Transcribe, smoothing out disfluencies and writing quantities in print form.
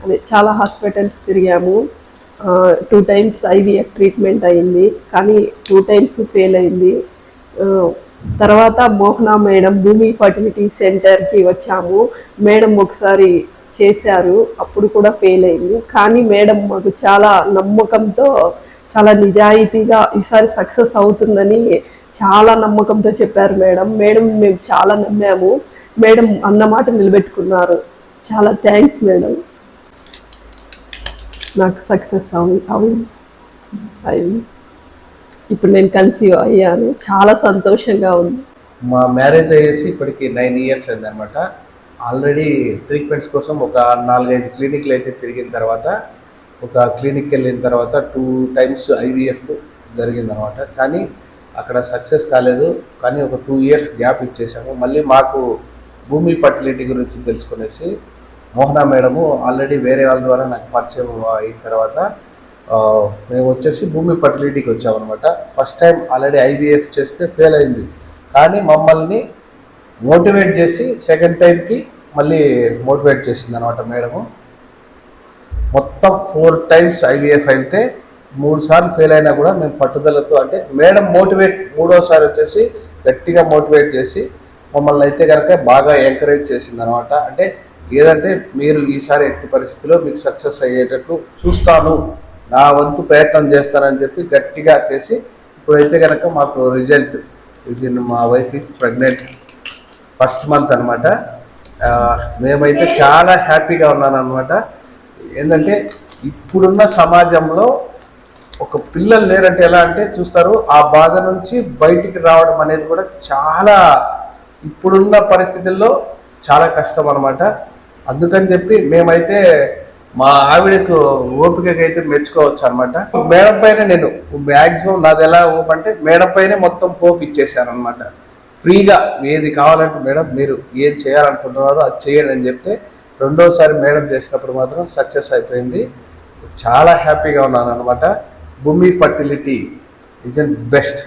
అదే చాలా హాస్పిటల్స్ తిరిగాము. 2 టైమ్స్ ఐవీఎఫ్ ట్రీట్మెంట్ అయింది, కానీ 2 టైమ్స్ ఫెయిల్ అయింది. తర్వాత మోహన మేడం భూమి ఫర్టిలిటీ సెంటర్కి వచ్చాము. మేడం ఒకసారి చేశారు, అప్పుడు కూడా ఫెయిల్ అయింది. కానీ మేడం మాకు చాలా నమ్మకంతో, చాలా నిజాయితీగా ఈసారి సక్సెస్ అవుతుందని చాలా నమ్మకంతో చెప్పారు మేడం. మేము చాలా నమ్మాము. మేడం అన్నమాట నిలబెట్టుకున్నారు. చాలా థ్యాంక్స్ మేడం. నాకు సక్సెస్ అయింది. ఇప్పుడు నేను కన్సీవ్ అయ్యాను. చాలా సంతోషంగా ఉంది. మా మ్యారేజ్ అయ్యేసి ఇప్పటికి 9 ఇయర్స్ అయిందనమాట. ఆల్రెడీ ట్రీట్మెంట్స్ కోసం ఒక 4-5 క్లినిక్లు అయితే తిరిగిన తర్వాత, ఒక క్లినిక్కి వెళ్ళిన తర్వాత 2 టైమ్స్ ఐవీఎఫ్ జరిగిందనమాట. కానీ అక్కడ సక్సెస్ కాలేదు. కానీ ఒక 2 ఇయర్స్ గ్యాప్ ఇచ్చేసాము. మళ్ళీ మాకు భూమి ఫర్టిలిటీ గురించి తెలుసుకునేసి మోహన మేడము ఆల్రెడీ వేరే వాళ్ళ ద్వారా నాకు పరిచయం అయిన తర్వాత మేము వచ్చేసి భూమి ఫర్టిలిటీకి వచ్చామన్నమాట. ఫస్ట్ టైం ఆల్రెడీ ఐవీఎఫ్ చేస్తే ఫెయిల్ అయింది, కానీ మమ్మల్ని మోటివేట్ చేసి సెకండ్ టైంకి మళ్ళీ మోటివేట్ చేసింది అనమాట మేడము. మొత్తం 4 టైమ్స్ ఐవీఎఫ్ అయితే 3 సార్లు ఫెయిల్ అయినా కూడా మేము పట్టుదలతో, అంటే మేడం మోటివేట్ 3వసారి వచ్చేసి గట్టిగా మోటివేట్ చేసి మమ్మల్ని అయితే కనుక బాగా ఎంకరేజ్ చేసింది అనమాట. అంటే ఏదంటే మీరు ఈసారి ఎట్టి పరిస్థితిలో మీకు సక్సెస్ అయ్యేటట్లు చూస్తాను, నా వంతు ప్రయత్నం చేస్తానని చెప్పి గట్టిగా చేసి ఇప్పుడైతే కనుక మాకు రిజల్ట్ మా wife is pregnant, first month అనమాట. మేమైతే చాలా హ్యాపీగా ఉన్నాను అనమాట. ఏంటంటే ఇప్పుడున్న సమాజంలో ఒక పిల్లలు లేరంటే ఎలా అంటే చూస్తారు, ఆ బాధ నుంచి బయటికి రావడం అనేది కూడా చాలా ఇప్పుడున్న పరిస్థితుల్లో చాలా కష్టం అనమాట. అందుకని చెప్పి మేమైతే మా ఆవిడకు ఓపికకైతే మెచ్చుకోవచ్చు అనమాట. మేడం పైన నేను మ్యాక్సిమం నాది ఎలా హోప్ అంటే మేడం పైనే మొత్తం హోప్ ఇచ్చేసాను అనమాట. ఫ్రీగా ఏది కావాలంటే మేడం మీరు ఏం చేయాలనుకుంటున్నారో అది చేయండి అని చెప్తే, 2వసారి మేడం చేసినప్పుడు మాత్రం సక్సెస్ అయిపోయింది. చాలా హ్యాపీగా ఉన్నాను అనమాట. భూమి ఫర్టిలిటీ ఈజ్ అండ్ బెస్ట్.